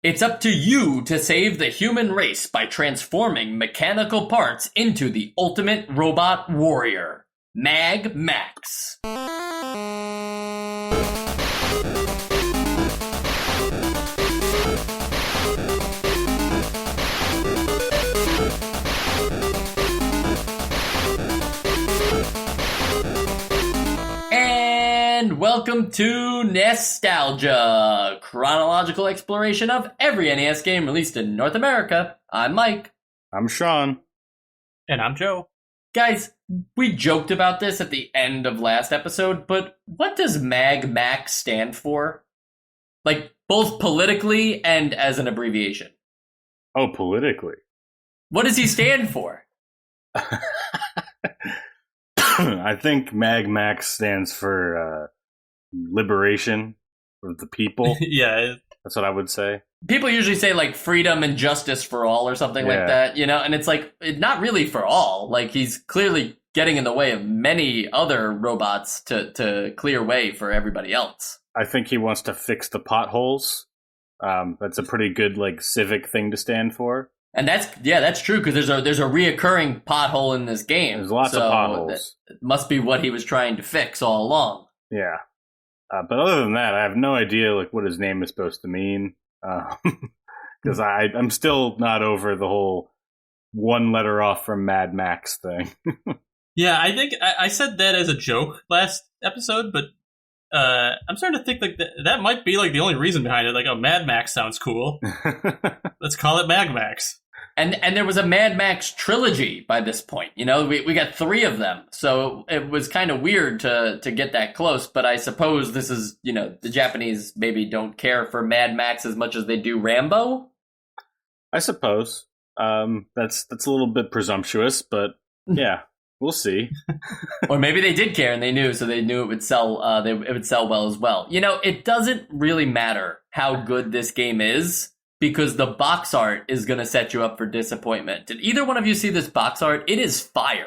It's up to you to save the human race by transforming mechanical parts into the ultimate robot warrior, Magmax. And welcome to Nostalgia, chronological exploration of every NES game released in North America. I'm Mike. I'm Sean. And I'm Joe. Guys, we joked about this at the end of last episode, but what does Magmax stand for? Like, both politically and as an abbreviation. Oh, politically. What does he stand for? I think Magmax stands for liberation of the people. Yeah. That's what I would say. People usually say, like, freedom and justice for all or something like that, you know? And it's like, not really for all. Like, he's clearly getting in the way of many other robots to clear way for everybody else. I think he wants to fix the potholes. That's a pretty good, like, civic thing to stand for. And that's true, because there's a reoccurring pothole in this game. There's lots of potholes. That must be what he was trying to fix all along. Yeah. But other than that, I have no idea like what his name is supposed to mean. Because I'm still not over the whole one letter off from Mad Max thing. Yeah, I think I said that as a joke last episode, but I'm starting to think like that might be like the only reason behind it. Like, oh, Mad Max sounds cool. Let's call it Magmax. And there was a Mad Max trilogy by this point. You know, we got 3 of them. So it was kind of weird to get that close. But I suppose this is, you know, the Japanese maybe don't care for Mad Max as much as they do Rambo. I suppose. That's a little bit presumptuous, but yeah, we'll see. Or maybe they did care and they knew, so they knew it would sell. It would sell well as well. You know, it doesn't really matter how good this game is, because the box art is going to set you up for disappointment. Did either one of you see this box art? It is fire.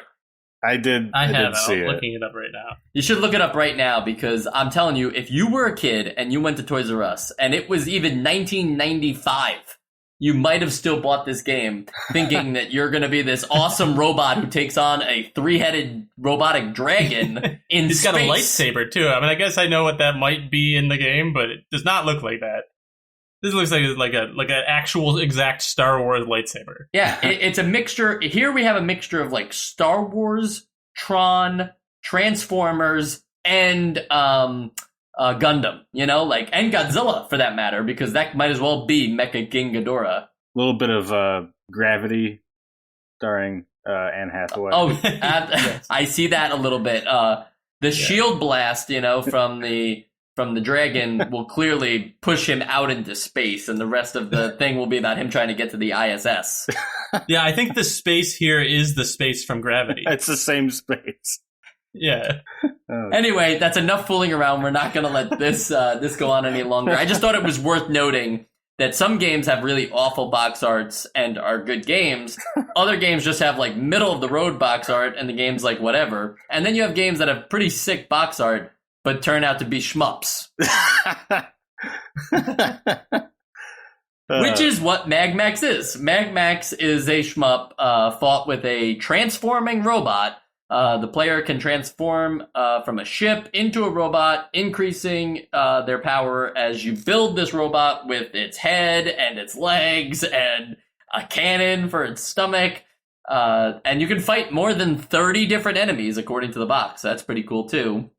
I did. I have. Did see I'm it. looking it up right now. You should look it up right now, because I'm telling you, if you were a kid and you went to Toys R Us and it was even 1995, you might have still bought this game thinking that you're going to be this awesome robot who takes on a 3-headed robotic dragon in He's space. got a lightsaber too. I mean, I guess I know what that might be in the game, but it does not look like that. This looks like an actual exact Star Wars lightsaber. Yeah, it's a mixture. Here we have a mixture of like Star Wars, Tron, Transformers, and Gundam, you know, like, and Godzilla for that matter, because that might as well be Mecha King Ghidorah. A little bit of Gravity, starring Anne Hathaway. Oh, I see that a little bit. The shield blast, you know, from the dragon will clearly push him out into space, and the rest of the thing will be about him trying to get to the ISS. Yeah, I think the space here is the space from Gravity. It's the same space. Yeah. Anyway, that's enough fooling around. We're not going to let this go on any longer. I just thought it was worth noting that some games have really awful box arts and are good games. Other games just have like middle of the road box art, and the game's like whatever. And then you have games that have pretty sick box art but turn out to be shmups. Which is what Magmax is. Magmax is a shmup fought with a transforming robot. The player can transform from a ship into a robot, increasing their power as you build this robot with its head and its legs and a cannon for its stomach. And you can fight more than 30 different enemies, according to the box. That's pretty cool, too.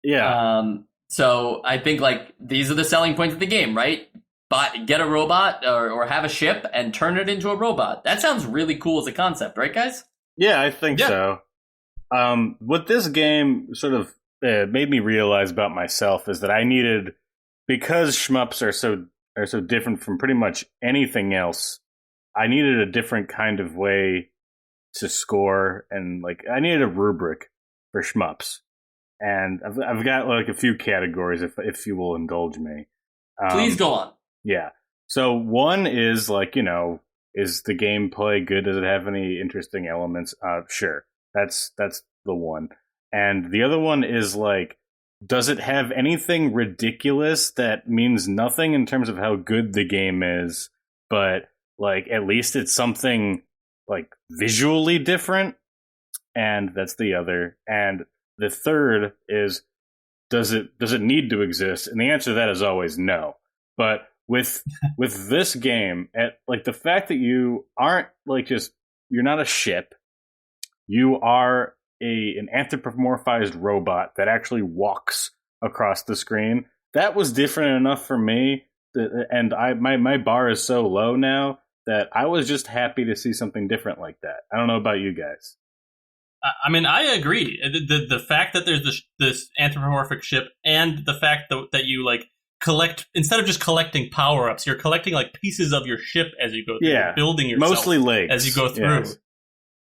Yeah. So I think like these are the selling points of the game, right? Get a robot or have a ship and turn it into a robot. That sounds really cool as a concept, right, guys? Yeah, I think so. What this game sort of made me realize about myself is that I needed, because shmups are so different from pretty much anything else, I needed a different kind of way to score, and like I needed a rubric for shmups. And I've got like a few categories, if you will indulge me. Please go on. Yeah. So one is like, you know, is the gameplay good? Does it have any interesting elements? Sure. That's the one. And the other one is like, does it have anything ridiculous that means nothing in terms of how good the game is, but like at least it's something like visually different? And that's the other. And the third is, does it need to exist? And the answer to that is always no. But with this game, like the fact that you aren't like just, you're not a ship, you are an anthropomorphized robot that actually walks across the screen. That was different enough for me, and my bar is so low now that I was just happy to see something different like that. I don't know about you guys. I mean, I agree. The fact that there's this anthropomorphic ship, and the fact that you like collect, instead of just collecting power ups, you're collecting like pieces of your ship as you go through, building yourself, mostly legs as you go through.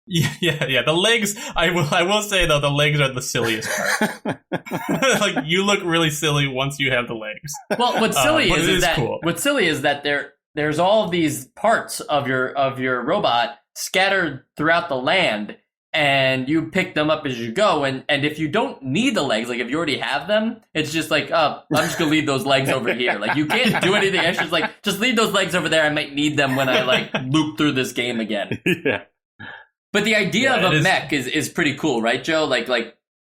Yes. Yeah. The legs. I will say though, the legs are the silliest part. Like you look really silly once you have the legs. Well, what's silly cool. What's silly is that there's all these parts of your robot scattered throughout the land, and you pick them up as you go. And if you don't need the legs, like if you already have them, it's just like, I'm just gonna leave those legs over here. Like you can't do anything extra. It's like, just leave those legs over there. I might need them when I like loop through this game again. Yeah. But the idea of a mech is pretty cool, right, Joe? Like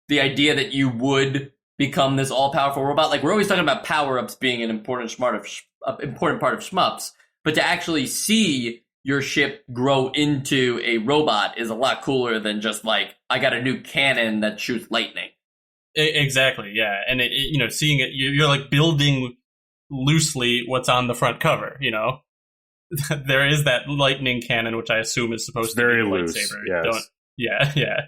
the idea that you would become this all-powerful robot. Like we're always talking about power-ups being an important part of shmups, but to actually see your ship grow into a robot is a lot cooler than just like, I got a new cannon that shoots lightning. Exactly, yeah. And seeing it, you're like building loosely what's on the front cover, There is that lightning cannon, which I assume is supposed to be a lightsaber. Yes. Yeah.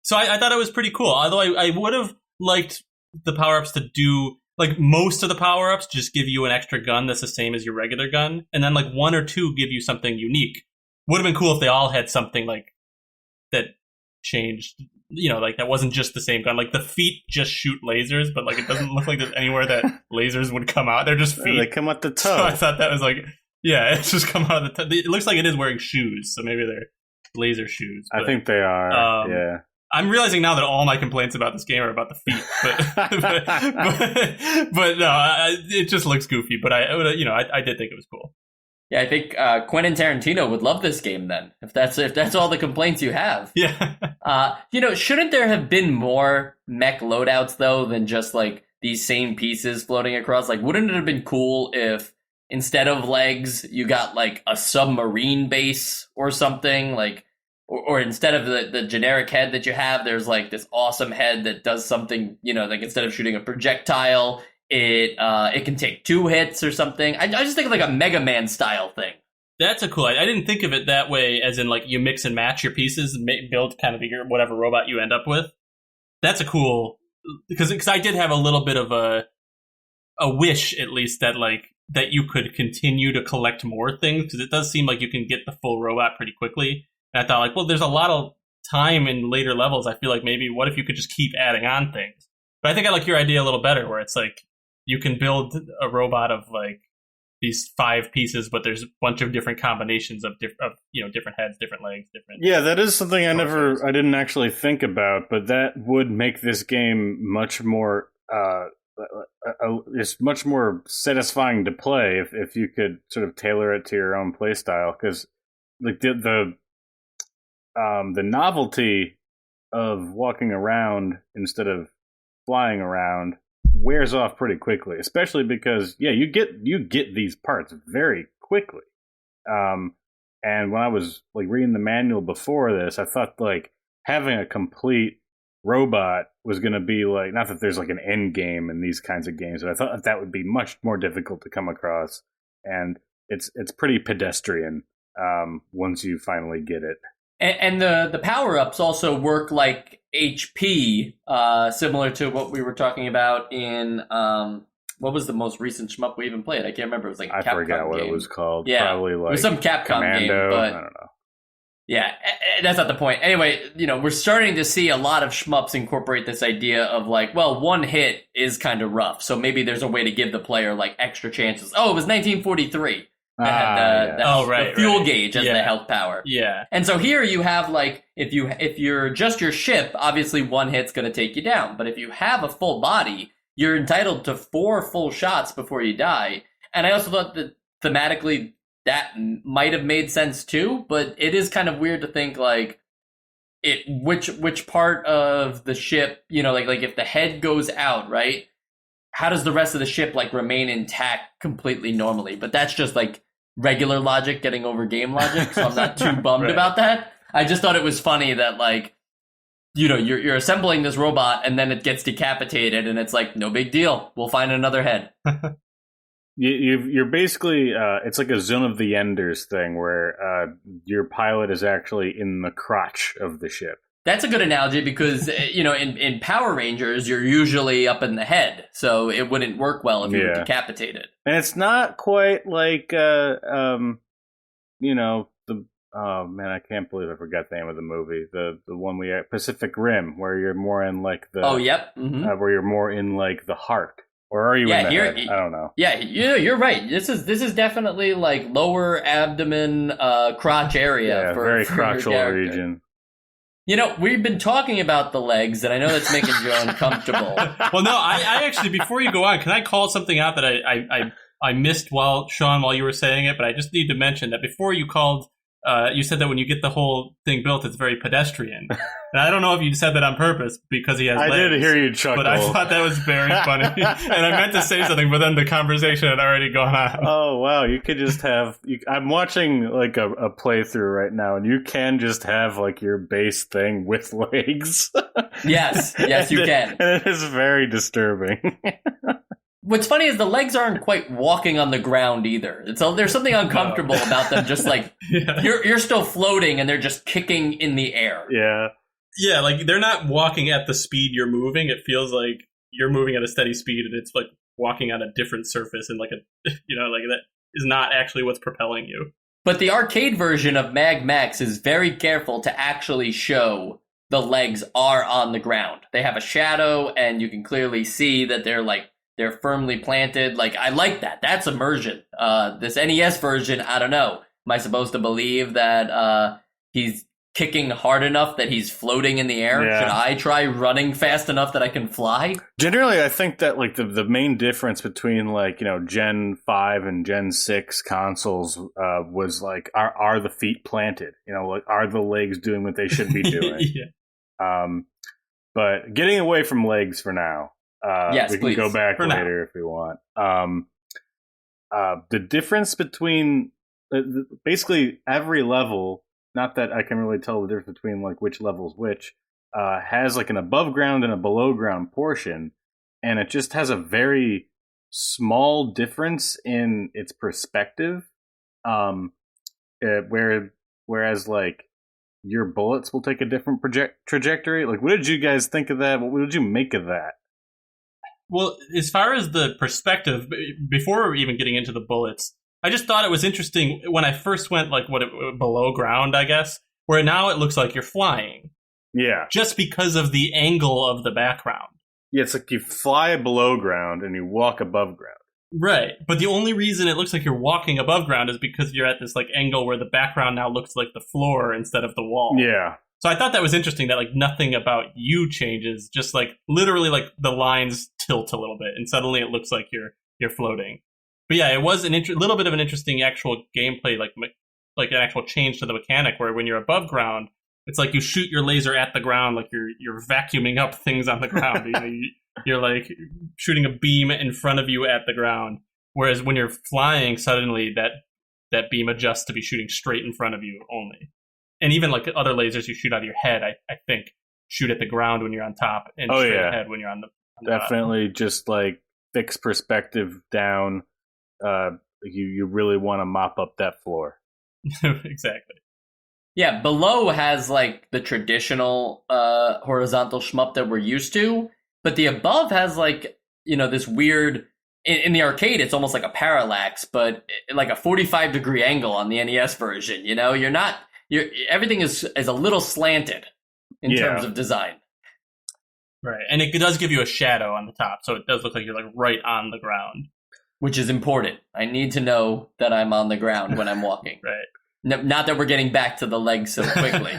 So I thought it was pretty cool. Although I would have liked the power-ups to do, like, most of the power-ups just give you an extra gun that's the same as your regular gun. And then, like, one or two give you something unique. Would have been cool if they all had something, like, that changed, like, that wasn't just the same gun. Like, the feet just shoot lasers, but, like, it doesn't look like there's anywhere that lasers would come out. They're just feet. They come out the toe. So I thought that was, like, yeah, it's just come out of the toe. It looks like it is wearing shoes, so maybe they're laser shoes. But, I think they are, yeah. I'm realizing now that all my complaints about this game are about the feet, but no, it just looks goofy. But I did think it was cool. Yeah, I think Quentin Tarantino would love this game then, if that's all the complaints you have. Yeah. Shouldn't there have been more mech loadouts though than just like these same pieces floating across? Like, wouldn't it have been cool if instead of legs you got like a submarine base or something, like? Or instead of the generic head that you have, there's like this awesome head that does something, like instead of shooting a projectile, it can take 2 hits or something. I just think of like a Mega Man style thing. That's a cool idea. I didn't think of it that way, as in like you mix and match your pieces and build kind of your whatever robot you end up with. That's a cool, because I did have a little bit of a wish, at least, that you could continue to collect more things, because it does seem like you can get the full robot pretty quickly. And I thought, like, well, there's a lot of time in later levels. I feel like maybe what if you could just keep adding on things? But I think I like your idea a little better, where it's like you can build a robot of like these 5 pieces, but there's a bunch of different combinations of different heads, different legs, different. Yeah, that is something I didn't actually think about, but that would make this game much more it's much more satisfying to play if you could sort of tailor it to your own play style, because like the novelty of walking around instead of flying around wears off pretty quickly, especially because you get these parts very quickly. And when I was like reading the manual before this, I thought like having a complete robot was going to be like, not that there's like an end game in these kinds of games, but I thought that would be much more difficult to come across, and it's pretty pedestrian once you finally get it. And the power-ups also work like HP, similar to what we were talking about in, what was the most recent shmup we even played? I can't remember. It was like a Capcom forgot what game. it was called. Yeah, probably like it was some Capcom Commando, game. But, I don't know. Yeah, that's not the point. Anyway, we're starting to see a lot of shmups incorporate this idea of like, well, one hit is kind of rough, so maybe there's a way to give the player like extra chances. Oh, it was 1943. that had the fuel gauge as the health power. Yeah. And so here you have like, if you're just your ship, obviously one hit's going to take you down. But if you have a full body, you're entitled to 4 full shots before you die. And I also thought that thematically that might have made sense too, but it is kind of weird to think like which part of the ship, like if the head goes out, right? How does the rest of the ship like remain intact completely normally? But that's just like regular logic getting over game logic, so I'm not too bummed about that. I just thought it was funny that like, you're assembling this robot and then it gets decapitated and it's like, no big deal. We'll find another head. You're basically it's like a Zone of the Enders thing where your pilot is actually in the crotch of the ship. That's a good analogy because in Power Rangers you're usually up in the head, so it wouldn't work well if you were decapitated. And it's not quite like oh man, I can't believe I forgot the name of the movie. The one Pacific Rim, where you're more in like the where you're more in like the heart. Or are you in the head? I don't know. Yeah, you're right. This is definitely like lower abdomen, crotch area. Yeah, very crotchal region. We've been talking about the legs, and I know that's making you uncomfortable. Well, no, I actually, before you go on, can I call something out that I missed while you were saying it? But I just need to mention that before you called, you said that when you get the whole thing built, it's very pedestrian. And I don't know if you said that on purpose because he has legs. I did hear you chuckle. But I thought that was very funny. And I meant to say something, but then the conversation had already gone on. Oh, wow. You could just have... I'm watching like a playthrough right now, and you can just have like your base thing with legs. Yes, you can. And it is very disturbing. What's funny is the legs aren't quite walking on the ground either. There's something uncomfortable about them. Just like you're still floating and they're just kicking in the air. Yeah. Yeah, like they're not walking at the speed you're moving. It feels like you're moving at a steady speed and it's like walking on a different surface and like like that is not actually what's propelling you. But the arcade version of Magmax is very careful to actually show the legs are on the ground. They have a shadow and you can clearly see that they're firmly planted. Like, I like that. That's immersion. This NES version, I don't know. Am I supposed to believe that he's kicking hard enough that he's floating in the air? Yeah. Should I try running fast enough that I can fly? Generally, I think that like the main difference between like, Gen 5 and Gen 6 consoles was like, are the feet planted? Like, are the legs doing what they should be doing? Yeah. But getting away from legs for now. Yes, we can please. go back For later now. if we want. The difference between basically every level, not that I can really tell the difference between like which level's which, has like an above ground and a below ground portion, and it just has a very small difference in its perspective. Whereas like your bullets will take a different trajectory. Like, what did you guys think of that? What did you make of that? Well, as far as the perspective, before even getting into the bullets, I just thought it was interesting when I first went like below ground, I guess, where now it looks like you're flying. Yeah. Just because of the angle of the background. Yeah, it's like you fly below ground and you walk above ground. Right. But the only reason it looks like you're walking above ground is because you're at this like angle where the background now looks like the floor instead of the wall. Yeah. So I thought that was interesting that like nothing about you changes, just like literally like the lines tilt a little bit and suddenly it looks like you're floating. But yeah, it was a little bit of an interesting actual gameplay, like an actual change to the mechanic where when you're above ground, it's like you shoot your laser at the ground, like you're vacuuming up things on the ground. You're like shooting a beam in front of you at the ground. Whereas when you're flying, suddenly that beam adjusts to be shooting straight in front of you only. And even like other lasers you shoot out of your head, I think, shoot at the ground when you're on top and straight ahead when you're on the definitely just like fixed perspective down. You really want to mop up that floor. Exactly. Yeah, below has like the traditional horizontal shmup that we're used to, but the above has like, this weird, in the arcade it's almost like a parallax, but like a 45-degree angle on the NES version. Everything is a little slanted in terms of design. Right, and it does give you a shadow on the top, so it does look like you're like right on the ground. which is important. I need to know that I'm on the ground when I'm walking. Right. Not that we're getting back to the legs so quickly.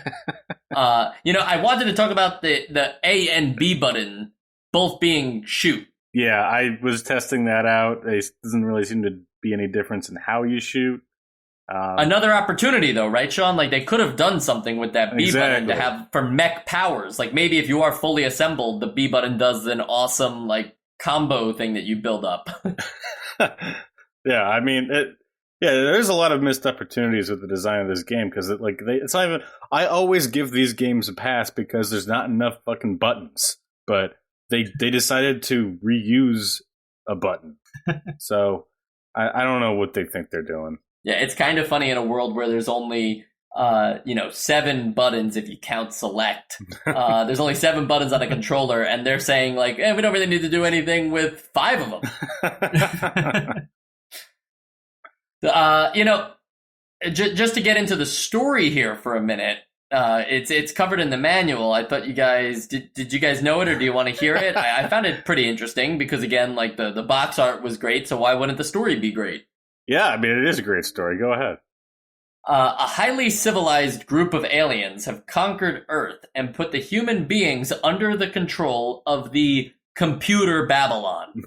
I wanted to talk about the A and B button both being shoot. Yeah, I was testing that out. There doesn't really seem to be any difference in how you shoot. Another opportunity, though, right, Sean? Like, they could have done something with that B button to have for mech powers. Like, maybe if you are fully assembled, the B button does an awesome, like, combo thing that you build up. Yeah, I mean, there's a lot of missed opportunities with the design of this game because it's not even. I always give these games a pass because there's not enough fucking buttons, but they decided to reuse a button, so I don't know what they think they're doing. Yeah, it's kind of funny in a world where there's only 7 buttons if you count select. There's only 7 buttons on a controller, and they're saying like, we don't really need to do anything with 5 of them. Just to get into the story here for a minute, it's covered in the manual. I thought you guys did you guys know it, or do you want to hear it? I found it pretty interesting because again, like the box art was great, so why wouldn't the story be great? Yeah, I mean it is a great story. Go ahead. A highly civilized group of aliens have conquered Earth and put the human beings under the control of the computer Babylon.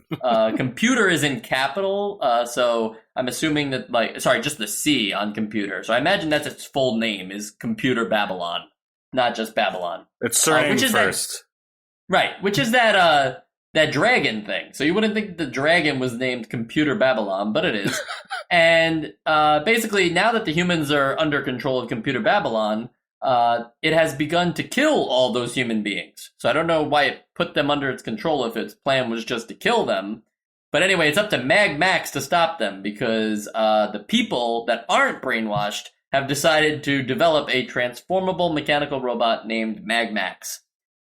Computer is in capital, so I'm assuming that just the C on computer. So I imagine that's its full name is Computer Babylon, not just Babylon. It's surname first. Right, which is that dragon thing. So you wouldn't think the dragon was named Computer Babylon, but it is. And basically, now that the humans are under control of Computer Babylon, it has begun to kill all those human beings. So I don't know why it put them under its control if its plan was just to kill them. But anyway, it's up to Magmax to stop them because the people that aren't brainwashed have decided to develop a transformable mechanical robot named Magmax.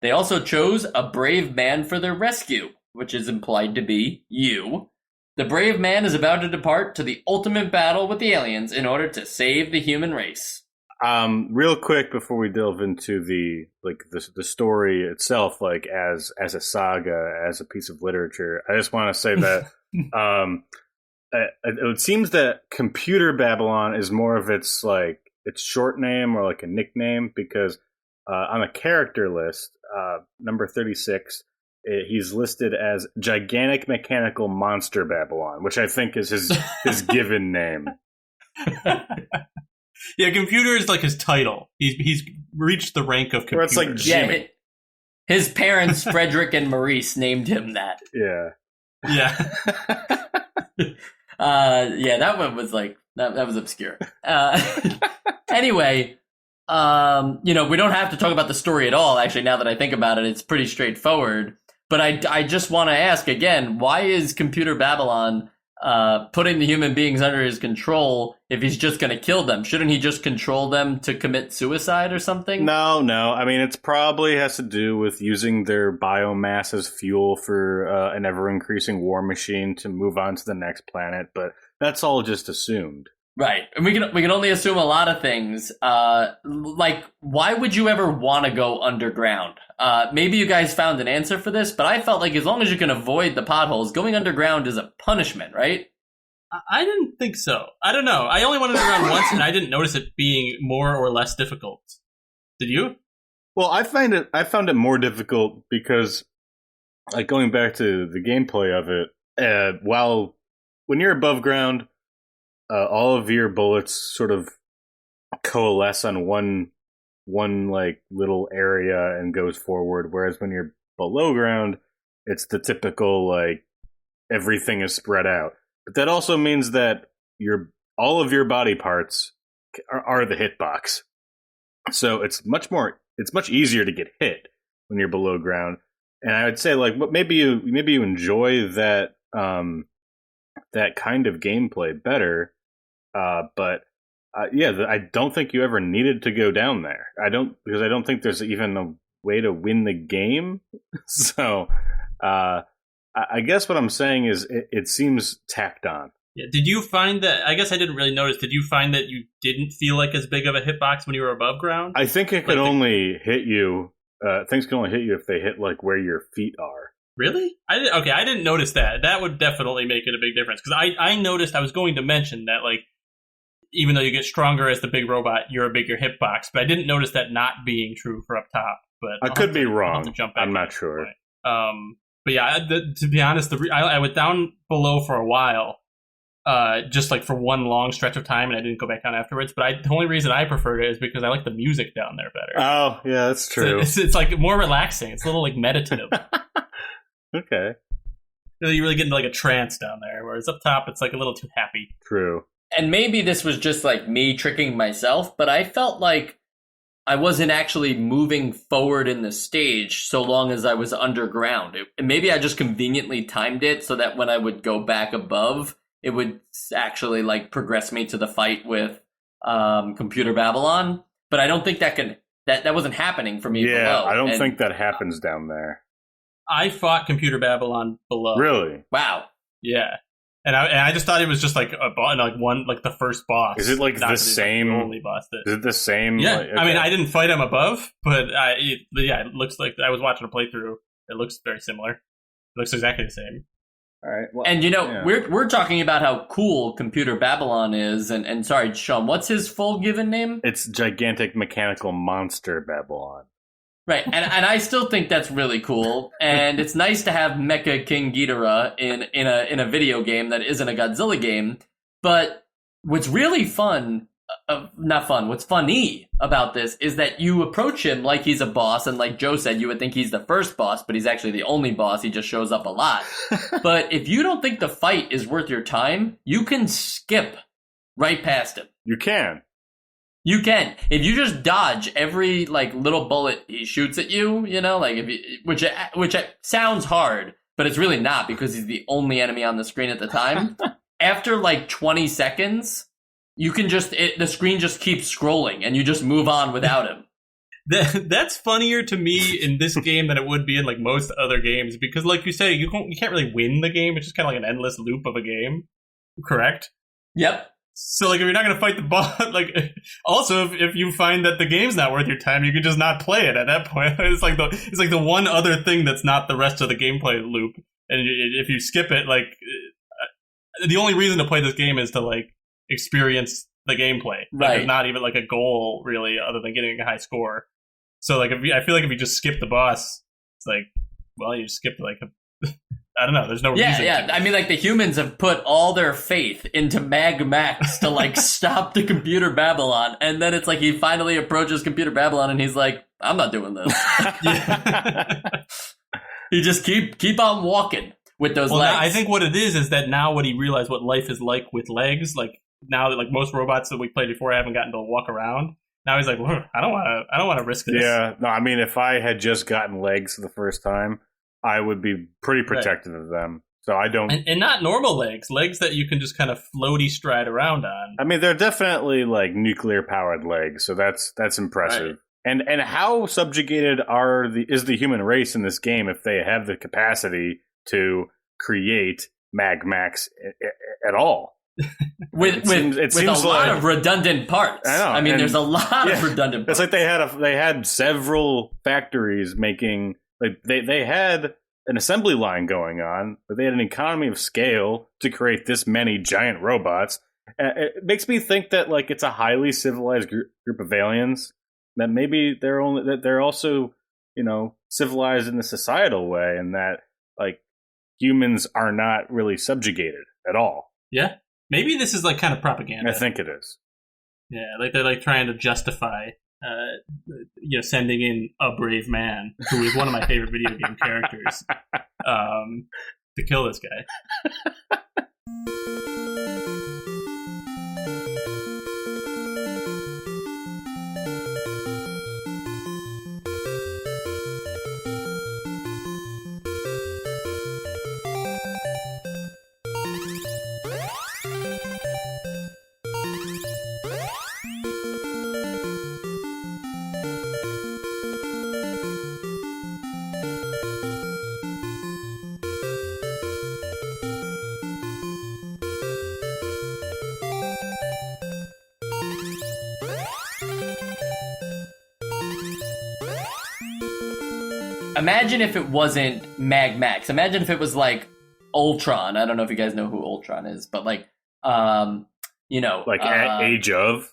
They also chose a brave man for their rescue, which is implied to be you. The brave man is about to depart to the ultimate battle with the aliens in order to save the human race. Real quick before we delve into the story itself, like as a saga, as a piece of literature, I just want to say that it seems that Computer Babylon is more of its short name or like a nickname because on a character list, number 36, he's listed as Gigantic Mechanical Monster Babylon, which I think is his given name. Yeah, computer is like his title. He's reached the rank of computer. Or it's like Jimmy. Yeah, his parents, Frederick and Maurice, named him that. Yeah. Yeah. That one was like that was obscure. Anyway, we don't have to talk about the story at all. Actually, now that I think about it, it's pretty straightforward. But I just want to ask again, why is Computer Babylon putting the human beings under his control if he's just going to kill them? Shouldn't he just control them to commit suicide or something? No. I mean, it's probably has to do with using their biomass as fuel for an ever-increasing war machine to move on to the next planet. But that's all just assumed. Right. And we can only assume a lot of things. Like, why would you ever want to go underground? Maybe you guys found an answer for this, but I felt like as long as you can avoid the potholes, going underground is a punishment, right? I didn't think so. I don't know. I only went underground once, and I didn't notice it being more or less difficult. Did you? Well, I found it more difficult because, like, going back to the gameplay of it, when you're above ground, all of your bullets sort of coalesce on one like little area and goes forward, whereas when you're below ground, it's the typical like everything is spread out. But that also means that all of your body parts are the hitbox. So it's much easier to get hit when you're below ground. And I would say like maybe you enjoy that that kind of gameplay better. But I don't think you ever needed to go down there. Because I don't think there's even a way to win the game. So I guess what I'm saying is it seems tacked on. Yeah. Did you find that? I guess I didn't really notice. Did you find that you didn't feel like as big of a hitbox when you were above ground? I think it could only hit you. Things can only hit you if they hit like where your feet are. Really? I didn't notice that. That would definitely make it a big difference. Because I noticed, I was going to mention that, like, even though you get stronger as the big robot, you're a bigger hitbox. But I didn't notice that not being true for up top. But I could be wrong. I'm not sure. But yeah, to be honest, I went down below for a while, just like for one long stretch of time, and I didn't go back down afterwards. But the only reason I preferred it is because I like the music down there better. Oh, yeah, that's true. So it's like more relaxing. It's a little like meditative. Okay. You really get into like a trance down there, whereas up top, it's like a little too happy. True. And maybe this was just like me tricking myself, but I felt like I wasn't actually moving forward in the stage so long as I was underground. Maybe I just conveniently timed it so that when I would go back above, it would actually like progress me to the fight with Computer Babylon. But I don't think that wasn't happening for me below. Yeah, I don't think that happens down there. I fought Computer Babylon below. Really? Wow. Yeah. And I just thought it was just like the first boss. Is it like the same? The only boss is it the same? Yeah. Like, okay. I mean, I didn't fight him above, but it looks like I was watching a playthrough. It looks very similar. It looks exactly the same. All right. Well, and we're talking about how cool Computer Babylon is, and sorry, Sean, what's his full given name? It's Gigantic Mechanical Monster Babylon. Right, and I still think that's really cool, and it's nice to have Mecha King Ghidorah in a video game that isn't a Godzilla game. But what's really what's funny about this is that you approach him like he's a boss, and like Joe said, you would think he's the first boss, but he's actually the only boss. He just shows up a lot. But if you don't think the fight is worth your time, you can skip right past him. You can. You can. If you just dodge every like little bullet he shoots at you, like which sounds hard, but it's really not because he's the only enemy on the screen at the time. After like 20 seconds, you can the screen just keeps scrolling and you just move on without him. That's funnier to me in this game than it would be in like most other games because, like you say, you can't really win the game. It's just kind of like an endless loop of a game. Correct? Yep. So, like, if you're not going to fight the boss, like, also, if you find that the game's not worth your time, you could just not play it at that point. It's like the one other thing that's not the rest of the gameplay loop. And if you skip it, like, the only reason to play this game is to, like, experience the gameplay. Like, right. There's not even, like, a goal, really, other than getting a high score. So, like, I feel like if you just skip the boss, it's like, well, you just skipped, like, I don't know. There's no reason. Yeah. I mean, like the humans have put all their faith into Magmax to like stop the Computer Babylon, and then it's like he finally approaches Computer Babylon, and he's like, "I'm not doing this." He just keep on walking with those legs. I think what it is that now when he realized what life is like with legs, like now that like most robots that we played before haven't gotten to walk around. Now he's like, I don't want to risk this. Yeah. No, I mean, if I had just gotten legs the first time, I would be pretty protective of them. So I don't... And not normal legs that you can just kind of floaty stride around on. I mean, they're definitely like nuclear-powered legs, so that's impressive. Right. And how subjugated is the human race in this game if they have the capacity to create Magmax at all? with a lot of redundant parts. I know. I mean, there's a lot of redundant parts. It's like they had several factories making... Like they had an assembly line going on, but they had an economy of scale to create this many giant robots. It makes me think that like it's a highly civilized group of aliens. That maybe they're also civilized in a societal way, and that like humans are not really subjugated at all. Yeah, maybe this is like kind of propaganda. I think it is. Yeah, like they're like trying to justify. Sending in a brave man who is one of my favorite video game characters to kill this guy. imagine if it wasn't Magmax. Imagine if it was like Ultron. I don't know if you guys know who Ultron is, but like, Age of.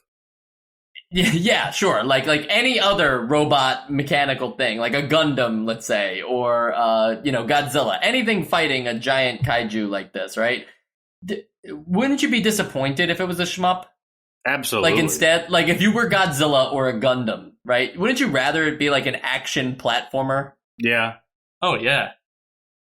Yeah, sure. Like any other robot mechanical thing, like a Gundam, let's say, or Godzilla, anything fighting a giant kaiju like this, right? Wouldn't you be disappointed if it was a shmup? Absolutely. Like instead, like if you were Godzilla or a Gundam, right? Wouldn't you rather it be like an action platformer? Yeah. Oh yeah,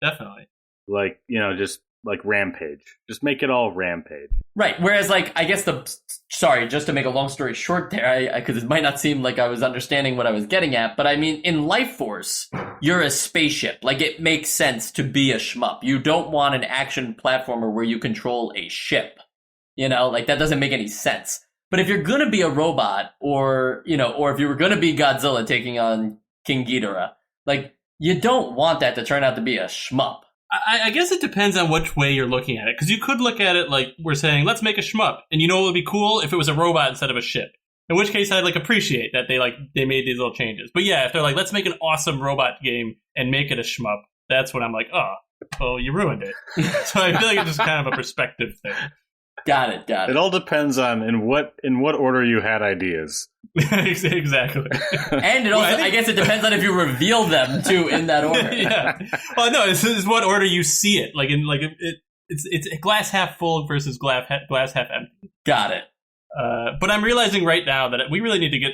definitely. Like, just like Rampage. Just make it all Rampage. Right. Whereas, like, I guess just to make a long story short there, because it might not seem like I was understanding what I was getting at, but I mean, in Life Force, you're a spaceship. Like, it makes sense to be a shmup. You don't want an action platformer where you control a ship. Like, that doesn't make any sense. But if you're going to be a robot, or if you were going to be Godzilla taking on King Ghidorah, like, you don't want that to turn out to be a shmup. I guess it depends on which way you're looking at it, because you could look at it like we're saying, let's make a shmup, and it would be cool if it was a robot instead of a ship. In which case, I'd appreciate that they made these little changes. But yeah, if they're like, let's make an awesome robot game and make it a shmup, that's when I'm like, oh, well, you ruined it. So I feel like it's just kind of a perspective thing. Got it. It all depends on in what order you had ideas. Exactly. And it also, I guess it depends on if you reveal them too in that order. Yeah. Well, no, this is what order you see it. It's glass half full versus glass half empty. Got it. But I'm realizing right now that we really need to get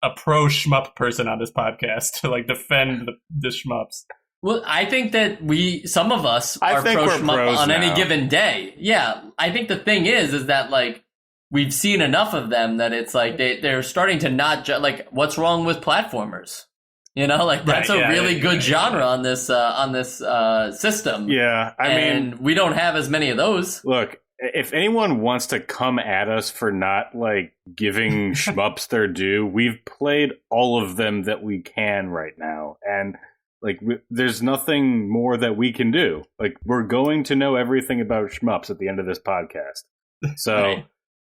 a pro shmup person on this podcast to defend the shmups. Well, I think that some of us are pro shmup on any given day. Yeah, I think the thing is that we've seen enough of them that it's like they're starting to not what's wrong with platformers? That's a really good genre on this system. Yeah, I mean, we don't have as many of those. Look, if anyone wants to come at us for not giving shmups their due, we've played all of them that we can right now, and there's nothing more that we can do. We're going to know everything about shmups at the end of this podcast. So, right.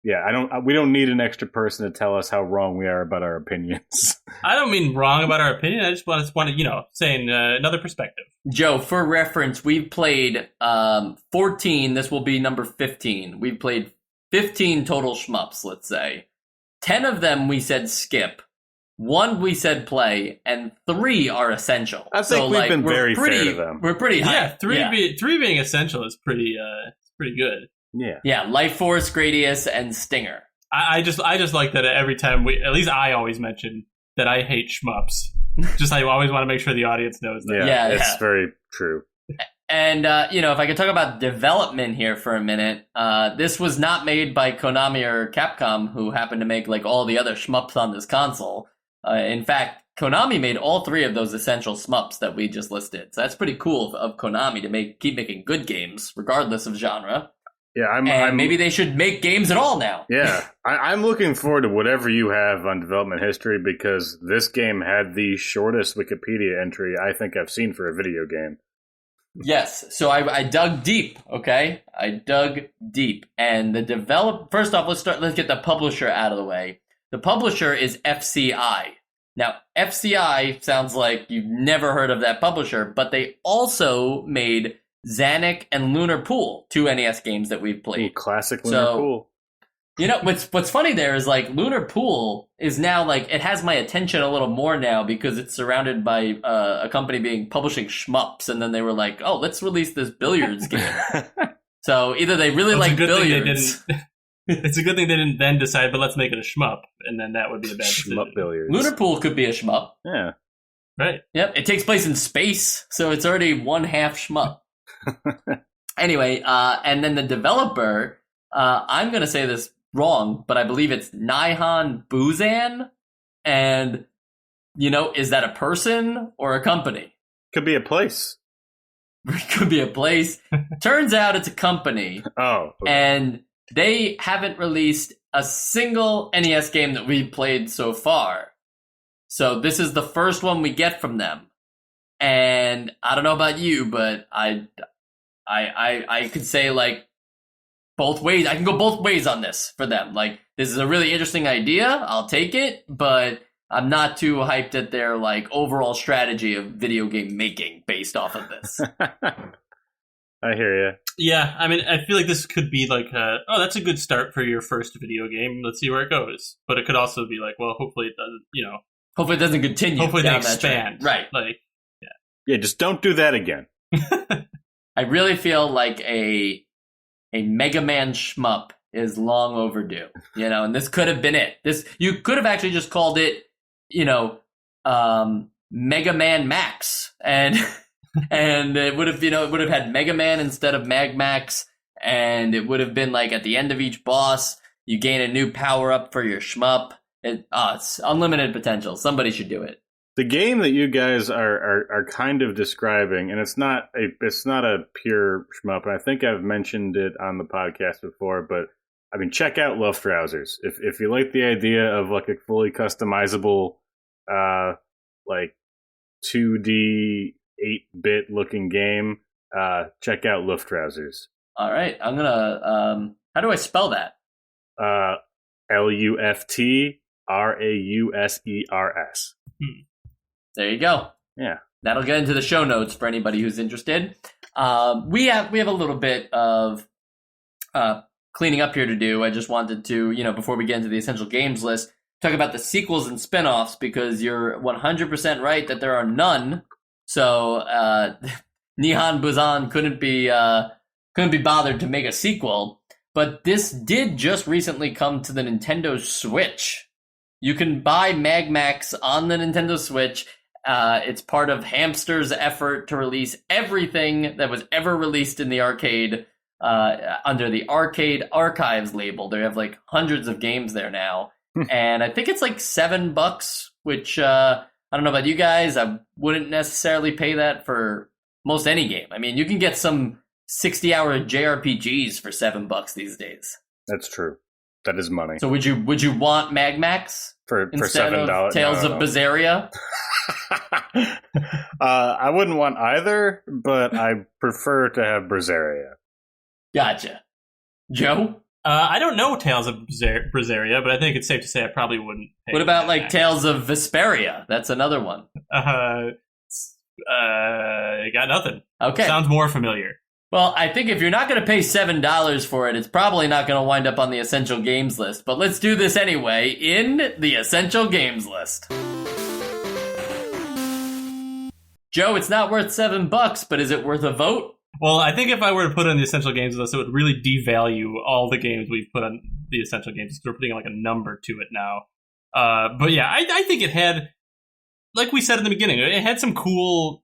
Yeah, we don't need an extra person to tell us how wrong we are about our opinions. I don't mean wrong about our opinion. I just want to say another perspective. Joe, for reference, we've played 14. This will be number 15. We've played 15 total shmups, let's say. 10 of them we said skip. 1 we said play, and 3 are essential. I think we've been very fair to them. We're pretty high. Yeah, 3 being essential is pretty good. Yeah. Life Force, Gradius, and Stinger. I just like that every time at least I always mention that I hate shmups. Just I always want to make sure the audience knows that. Yeah, it's very true. And if I could talk about development here for a minute, this was not made by Konami or Capcom, who happened to make all the other shmups on this console. In fact, Konami made all 3 of those essential shmups that we just listed. So that's pretty cool of Konami to keep making good games, regardless of genre. Yeah, maybe they should make games at all now. Yeah, I'm looking forward to whatever you have on development history, because this game had the shortest Wikipedia entry I think I've seen for a video game. Yes, so I dug deep. Okay, I dug deep, and first off, let's get the publisher out of the way. The publisher is FCI. Now, FCI sounds like you've never heard of that publisher, but they also made Xanic and Lunar Pool, 2 NES games that we've played. Ooh, classic Lunar Pool. What's funny there is Lunar Pool is now it has my attention a little more now because it's surrounded by a company publishing shmups, and then they were like, oh, let's release this billiards game. So either they really like billiards. It's a good thing they didn't then decide, but let's make it a shmup, and then that would be a bad decision. Shmup billiards. Lunar Pool could be a shmup. Yeah. Right. Yep. It takes place in space, so it's already one half shmup. Anyway, and then the developer, I'm going to say this wrong, but I believe it's Nihon Buzan. And, is that a person or a company? Could be a place. It could be a place. Turns out it's a company. Oh. Okay. And they haven't released a single NES game that we've played so far. So this is the first one we get from them. And I don't know about you, but I could say both ways. I can go both ways on this for them. This is a really interesting idea. I'll take it, but I'm not too hyped at their like overall strategy of video game making based off of this. I hear you. Yeah, I mean, I feel like this could be like, that's a good start for your first video game. Let's see where it goes. But it could also be like, well, hopefully it doesn't, Hopefully it doesn't continue. Hopefully they down that expand. track. Right. Like, Yeah, just don't do that again. I really feel like a Mega Man shmup is long overdue, and this could have been it. You could have actually just called it, Mega Man Max, and it would have, it would have had Mega Man instead of Magmax, and it would have been like at the end of each boss, you gain a new power up for your shmup. It's unlimited potential. Somebody should do it. The game that you guys are kind of describing, and it's not a pure shmup, and I think I've mentioned it on the podcast before, but I mean, check out Love Trousers. If you like the idea of like a fully customizable, like 2D 8-bit looking game, check out Love Trousers. All right, I'm gonna. How do I spell that? LUFTRAUSERS. There you go. Yeah, that'll get into the show notes for anybody who's interested. We have a little bit of cleaning up here to do. I just wanted to, before we get into the essential games list, talk about the sequels and spinoffs, because you're 100% right that there are none. So Nihon Busan couldn't be bothered to make a sequel, but this did just recently come to the Nintendo Switch. You can buy Magmax on the Nintendo Switch. It's part of Hamster's effort to release everything that was ever released in the arcade under the Arcade Archives label. They have like hundreds of games there now. And I think it's like $7, which I don't know about you guys. I wouldn't necessarily pay that for most any game. I mean, you can get some 60-hour JRPGs for $7 these days. That's true. That is money. So would you want Magmax for instead $7? Of Tales of Berseria? I wouldn't want either, but I prefer to have Berseria. Gotcha. Joe? I don't know Tales of Berseria, but I think it's safe to say I probably wouldn't pay. What about like Tales of Vesperia? That's another one. I got nothing. Okay. Sounds more familiar. Well, I think if you're not going to pay $7 for it, it's probably not going to wind up on the Essential Games list. But let's do this anyway in the Essential Games list. Joe, it's not worth $7, but is it worth a vote? Well, I think if I were to put it on the Essential Games list, it would really devalue all the games we've put on the Essential Games, because we're putting like a number to it now. But yeah, I think it had, like we said in the beginning, it had some cool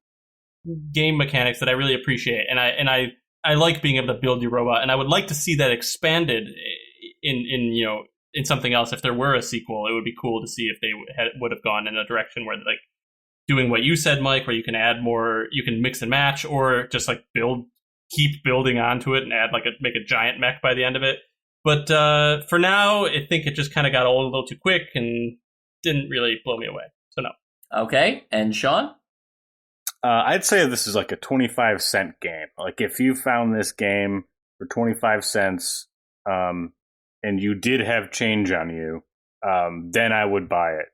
game mechanics that I really appreciate, and I like being able to build your robot, and I would like to see that expanded in something else. If there were a sequel, it would be cool to see if they would have gone in a direction where like doing what you said, Mike, where you can add more, you can mix and match, or just like keep building onto it and add make a giant mech by the end of it. But for now, I think it just kind of got old a little too quick and didn't really blow me away. So no. Okay, and Sean? I'd say this is like a 25-cent game. Like if you found this game for 25 cents, and you did have change on you, then I would buy it.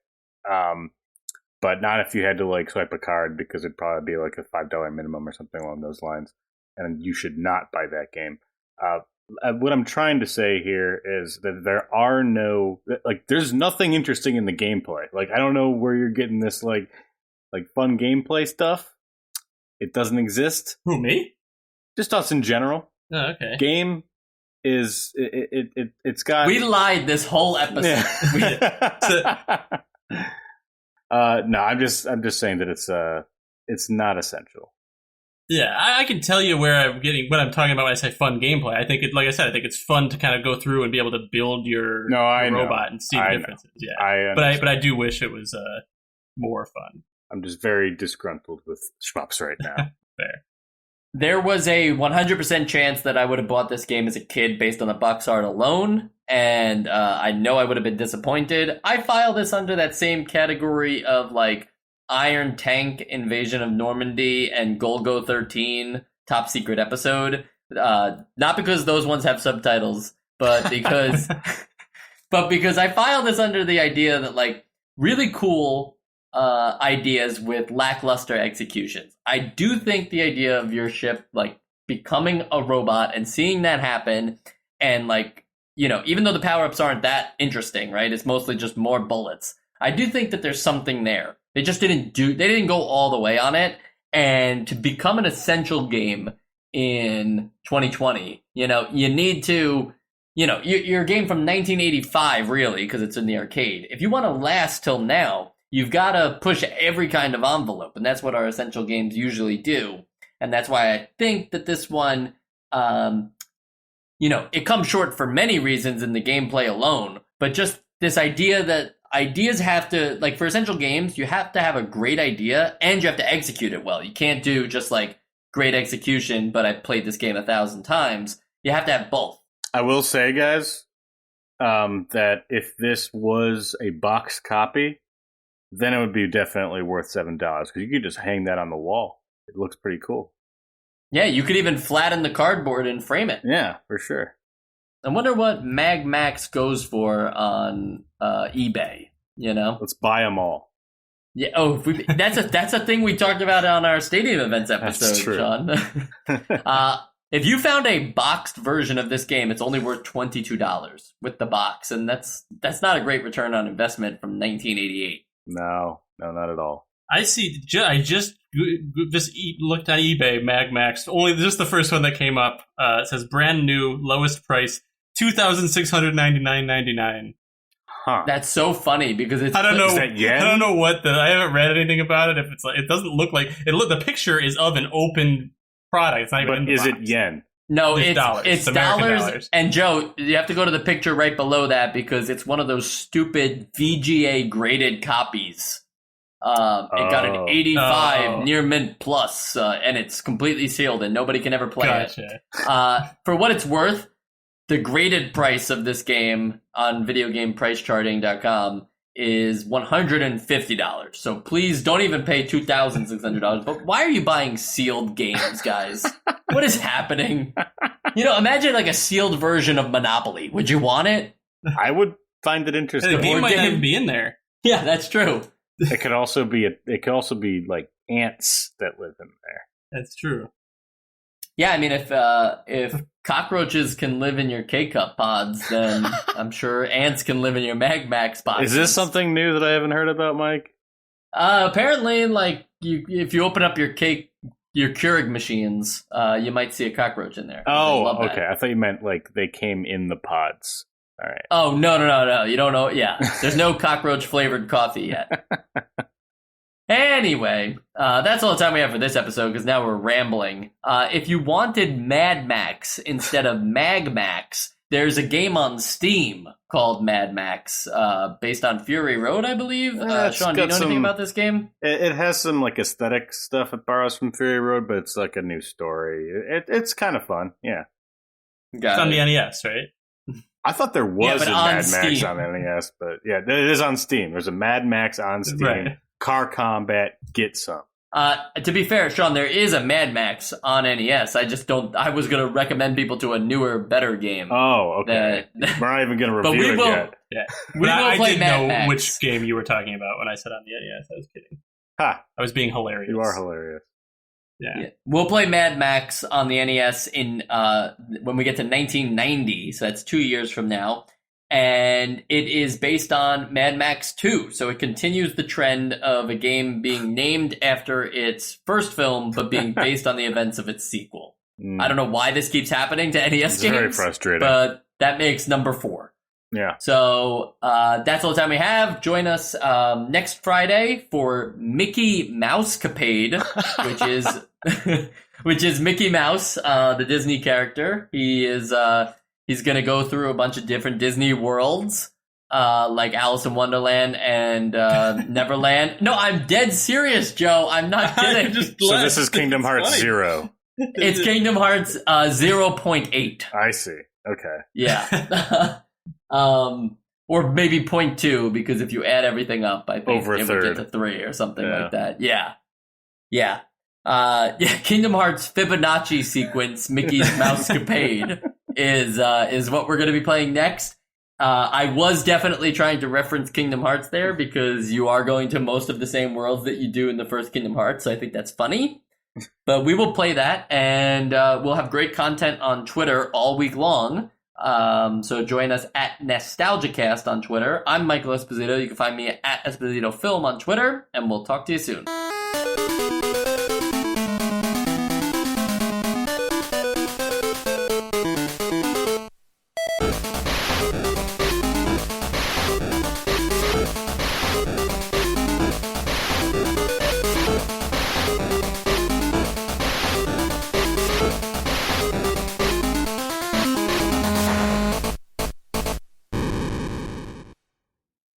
But not if you had to like swipe a card, because it'd probably be like a $5 minimum or something along those lines. And you should not buy that game. What I'm trying to say here is that there's nothing interesting in the gameplay. Like, I don't know where you're getting this like fun gameplay stuff. It doesn't exist. Who, me? Just us in general. Oh, okay. Game is it's got. We lied this whole episode. Yeah. No, I'm just saying that it's not essential. Yeah, I can tell you where I'm getting what I'm talking about when I say fun gameplay. I think like I said, I think it's fun to kind of go through and be able to build your robot and see the differences. Yeah, but I do wish it was more fun. I'm just very disgruntled with shmups right now. Fair. There was a 100% chance that I would have bought this game as a kid based on the box art alone, and I know I would have been disappointed. I file this under that same category of like Iron Tank, Invasion of Normandy, and Golgo 13, Top Secret Episode. Not because those ones have subtitles, but because I file this under the idea that like really cool ideas with lackluster executions. I do think the idea of your ship like becoming a robot and seeing that happen, and like, you know, even though the power-ups aren't that interesting, right? It's mostly just more bullets. I do think that there's something there. They didn't go all the way on it, and to become an essential game in 2020, you know, you need to, you know, you're a game from 1985, really, because it's in the arcade. If you want to last till now, you've got to push every kind of envelope, and that's what our essential games usually do. And that's why I think that this one, you know, it comes short for many reasons in the gameplay alone, but just this idea that ideas have to, like, for essential games, you have to have a great idea and you have to execute it well. You can't do just like great execution, but I played this game 1,000 times. You have to have both. I will say, guys, that if this was a box copy, then it would be definitely worth $7 because you could just hang that on the wall. It looks pretty cool. Yeah, you could even flatten the cardboard and frame it. Yeah, for sure. I wonder what Magmax goes for on eBay. You know, let's buy them all. Yeah. Oh, that's a thing we talked about on our Stadium Events episode, that's true. Sean. If you found a boxed version of this game, it's only worth $22 with the box, and that's not a great return on investment from 1988. No, not at all. I see. I just looked at eBay Magmax. Only just the first one that came up. It says brand new, lowest price, $2,699.99. Huh. That's so funny because it's. I don't know. Is that yen? I don't know what I haven't read anything about it. If it's like, it doesn't look like it. The picture is of an open product. It's not even. But is it yen? No, it's dollars. It's dollars. And Joe, you have to go to the picture right below that because it's one of those stupid VGA graded copies. It got an 85 near mint plus, and it's completely sealed and nobody can ever play it. For what it's worth, the graded price of this game on videogamepricecharting.com is $150. So please don't even pay $2,600. But why are you buying sealed games, guys? What is happening? You know, imagine like a sealed version of Monopoly. Would you want it? I would find it interesting. The game might not even be in there. Yeah, that's true. It could also be like ants that live in there. That's true. Yeah, I mean, if cockroaches can live in your K-Cup pods, then I'm sure ants can live in your Magmax pods. Is this something new that I haven't heard about, Mike? Apparently, like if you open up your Keurig machines, you might see a cockroach in there. Oh, okay. I thought you meant like they came in the pods. All right. Oh, no. You don't know. Yeah. There's no cockroach flavored coffee yet. Anyway, that's all the time we have for this episode because now we're rambling. If you wanted Mad Max instead of Magmax, there's a game on Steam called Mad Max based on Fury Road, I believe. Sean, do you know anything about this game? It has some like aesthetic stuff it borrows from Fury Road, but it's like a new story. It's kind of fun. Yeah. It's on the NES, right? I thought there was a Mad Steam. Max on NES, but yeah, it is on Steam. There's a Mad Max on Steam. Right. Car Combat, get some. To be fair, Sean, there is a Mad Max on NES. I was going to recommend people to a newer, better game. Oh, okay. We're not even going to review it yet. Yeah. I didn't know which game you were talking about when I said on the NES. I was kidding. Ha! I was being hilarious. You are hilarious. Yeah. We'll play Mad Max on the NES in when we get to 1990, so that's 2 years from now. And it is based on Mad Max 2, so it continues the trend of a game being named after its first film, but being based on the events of its sequel. I don't know why this keeps happening to NES It's games. very frustrating. But that makes number 4. Yeah. So that's all the time we have. Join us next Friday for Mickey Mousecapade, which is Mickey Mouse, the Disney character. He's going to go through a bunch of different Disney worlds, like Alice in Wonderland and Neverland. No, I'm dead serious, Joe. I'm not kidding. So this is Kingdom Hearts 0. It's Kingdom Hearts 0.8. I see. Okay. Yeah. Or maybe 0.2, because if you add everything up, I think Over a it third. would get to 3 or something like that. Yeah. Kingdom Hearts Fibonacci sequence, Mickey's Mousecapade is what we're going to be playing next. I was definitely trying to reference Kingdom Hearts there because you are going to most of the same worlds that you do in the first Kingdom Hearts, so I think that's funny. But we will play that, and we'll have great content on Twitter all week long. So join us at NostalgiaCast on Twitter. I'm Michael Esposito. You can find me at Esposito Film on Twitter, and we'll talk to you soon.